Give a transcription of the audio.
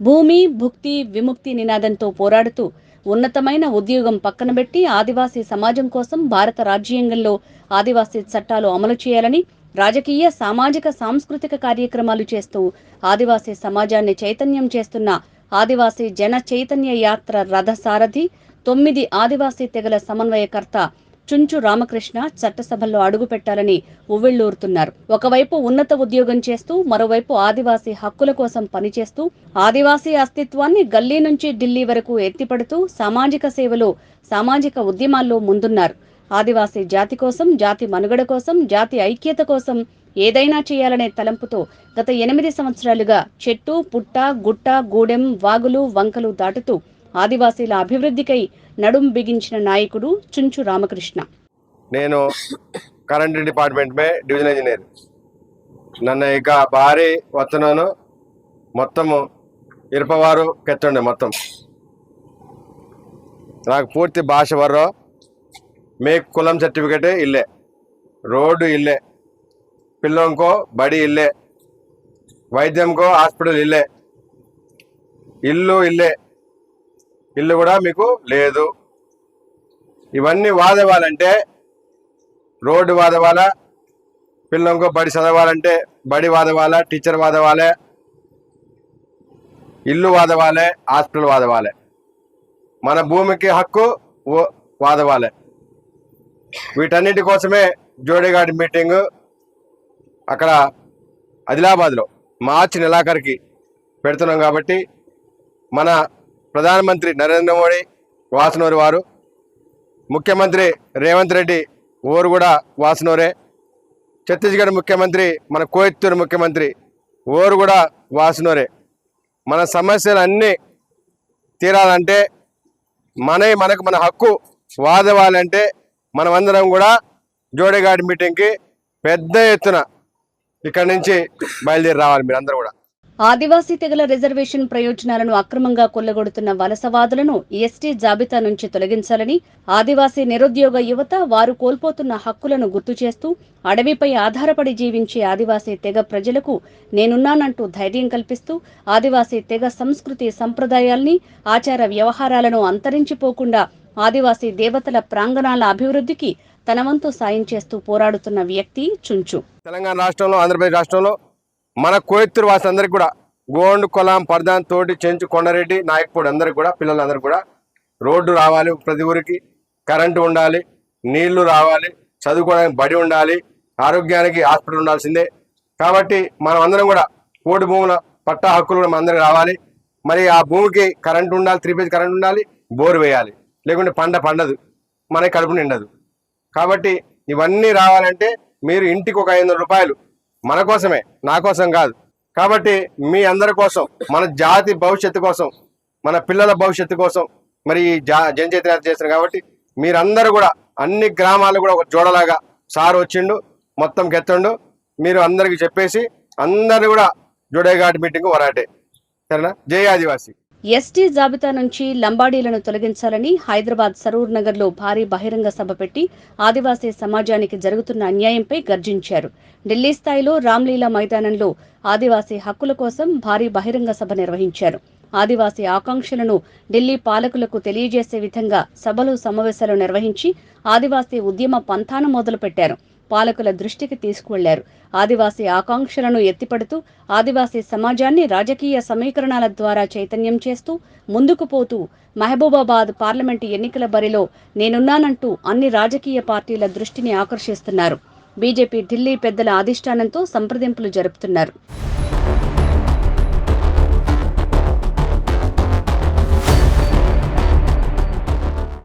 భూమి భుక్తి విముక్తి నినాదంతో పోరాడుతూ ఉన్నతమైన ఉద్యోగం పక్కనబెట్టి ఆదివాసీ సమాజం కోసం భారత రాజ్యాంగంలో ఆదివాసీ చట్టాలు అమలు చేయాలని రాజకీయ సామాజిక సాంస్కృతిక కార్యక్రమాలు చేస్తూ ఆదివాసీ సమాజాన్ని చైతన్యం చేస్తున్న ఆదివాసీ జన చైతన్య యాత్ర రథసారథి 9 ఆదివాసీ తెగల సమన్వయకర్త చుంచు రామకృష్ణ చట్టసభల్లో అడుగుపెట్టాలని ఉవ్విళ్లూరుతున్నారు. ఒకవైపు ఉన్నత ఉద్యోగం చేస్తూ మరోవైపు ఆదివాసీ హక్కుల కోసం పనిచేస్తూ ఆదివాసీ అస్తిత్వాన్ని గల్లీ నుంచి ఢిల్లీ వరకు ఎత్తిపడుతూ సామాజిక సేవలో సామాజిక ఉద్యమాల్లో ముందున్నారు. ఆదివాసీ జాతి కోసం, జాతి మనుగడ కోసం, జాతి ఐక్యత కోసం ఏదైనా చేయాలనే తలంపుతో గత 8 సంవత్సరాలుగా చెట్టు పుట్ట గుట్ట గూడెం వాగులు వంకలు దాటుతూ ఆదివాసీల అభివృద్ధికై నడుం బిగించిన నాయకుడు చుంచు రామకృష్ణ. నేను కరెంట్ డిపార్ట్మెంట్ మే డివిజన్ ఇంజనీర్. నన్ను ఇక భారీ వస్తున్నాను మొత్తము ఇరపవారు కెత్తండి. మొత్తం నాకు పూర్తి భాష వర్రో మేక్ కులం సర్టిఫికేట్ ఇల్లే, రోడ్డు ఇల్లే, పిల్లంకో బడి ఇల్లే, వైద్యంకో హాస్పిటల్ ఇల్లే, ఇల్లు ఇల్లే, ఇల్లు కూడా మీకు లేదు. ఇవన్నీ వాదవాలంటే రోడ్డు వాదవాలా, పిల్లంకో బడి చదవాలంటే బడి వాదవాలా, టీచర్ వాదవాలే, ఇల్లు వాదవాలే, హాస్పిటల్ వాదవాలే, మన భూమికి హక్కు వాదవాలే. వీటన్నిటి కోసమే జోడేఘాట్ మీటింగ్ అక్కడ ఆదిలాబాద్లో మార్చి నెలాఖరికి పెడుతున్నాం. కాబట్టి మన ప్రధానమంత్రి నరేంద్ర మోడీ వాసనూరి వారు, ముఖ్యమంత్రి రేవంత్ రెడ్డి ఊరు కూడా వాసనూరే, ఛత్తీస్గఢ్ ముఖ్యమంత్రి మన కోయత్తూరు ముఖ్యమంత్రి ఊరు కూడా వాసనూరే. మన సమస్యలు అన్నీ తీరాలంటే మనకు మన హక్కు వాదవాలంటే మనమందరం కూడా జోడేఘాట్ మీటింగ్కి పెద్ద ఎత్తున ఇక్కడి నుంచి బయలుదేరి రావాలి. మీరు అందరూ కూడా ఆదివాసీ తెగల రిజర్వేషన్ ప్రయోజనాలను అక్రమంగా కొల్లగొడుతున్న వలసవాదులను ఎస్టీ జాబితా నుంచి తొలగించాలని, ఆదివాసీ నిరుద్యోగ యువత వారు కోల్పోతున్న హక్కులను గుర్తు చేస్తూ అడవిపై ఆధారపడి జీవించే ఆదివాసీ తెగ ప్రజలకు నేనున్నానంటూ ధైర్యం కల్పిస్తూ ఆదివాసీ తెగ సంస్కృతి సంప్రదాయాల్ని, ఆచార వ్యవహారాలను అంతరించిపోకుండా ఆదివాసీ దేవతల ప్రాంగణాల అభివృద్ధికి తన వంతు సాయం చేస్తూ పోరాడుతున్న వ్యక్తి చుంచు. తెలంగాణ రాష్ట్రంలో, ఆంధ్రప్రదేశ్ రాష్ట్రంలో మన కోయత్తూరు వాసులందరికీ కూడా, గోండు కొలాం పర్దాన్ తోటి చెంచు కొండారెడ్డి నాయకపూడి అందరికి కూడా, పిల్లలందరికీ కూడా రోడ్డు రావాలి, ప్రతి ఊరికి కరెంటు ఉండాలి, నీళ్లు రావాలి, చదువుకోవడానికి బడి ఉండాలి, ఆరోగ్యానికి హాస్పిటల్ ఉండాల్సిందే. కాబట్టి మనం అందరం కూడా కోటి భూముల పట్టా హక్కులు కూడా మనందరికి రావాలి. మరి ఆ భూమికి కరెంటు ఉండాలి, 3 ఫేజ్ కరెంటు ఉండాలి, బోరు వేయాలి, లేకుంటే పండదు, మనకి కడుపు నిండదు. కాబట్టి ఇవన్నీ రావాలంటే మీరు ఇంటికి ఒక 500 రూపాయలు మన కోసమే, నా కోసం కాదు. కాబట్టి మీ అందరి కోసం, మన జాతి భవిష్యత్తు కోసం, మన పిల్లల భవిష్యత్తు కోసం మరి జనచైతన్యం చేస్తున్నారు. కాబట్టి మీరందరూ కూడా అన్ని గ్రామాలు కూడా ఒక జోడలాగా సార్ వచ్చిండు, మొత్తం గెత్తండు, మీరు అందరికి చెప్పేసి అందరినీ కూడా జోడేఘాట్ మీటింగ్ వరాటే. సరేనా? జై ఆదివాసీ. ఎస్టీ జాబితా నుంచి లంబాడీలను తొలగించాలని హైదరాబాద్ సరూర్ నగర్లో భారీ బహిరంగ సభ పెట్టి ఆదివాసీ సమాజానికి జరుగుతున్న అన్యాయంపై గర్జించారు. ఢిల్లీ స్థాయిలో రామ్లీలా మైదానంలో ఆదివాసీ హక్కుల కోసం భారీ బహిరంగ సభ నిర్వహించారు. ఆదివాసీ ఆకాంక్షలను ఢిల్లీ పాలకులకు తెలియజేసే విధంగా సభలు సమావేశాలు నిర్వహించి ఆదివాసీ ఉద్యమ పంథాను మొదలుపెట్టారు. పాలకుల దృష్టికి తీసుకువెళ్లారు. ఆదివాసీ ఆకాంక్షలను ఎత్తిపడుతూ ఆదివాసీ సమాజాన్ని రాజకీయ సమీకరణాల ద్వారా చైతన్యం చేస్తూ ముందుకు పోతూ మహబూబాబాద్ పార్లమెంటు ఎన్నికల బరిలో నేనున్నానంటూ అన్ని రాజకీయ పార్టీల దృష్టిని ఆకర్షిస్తున్నారు. బీజేపీ ఢిల్లీ పెద్దల అధిష్టానంతో సంప్రదింపులు జరుపుతున్నారు.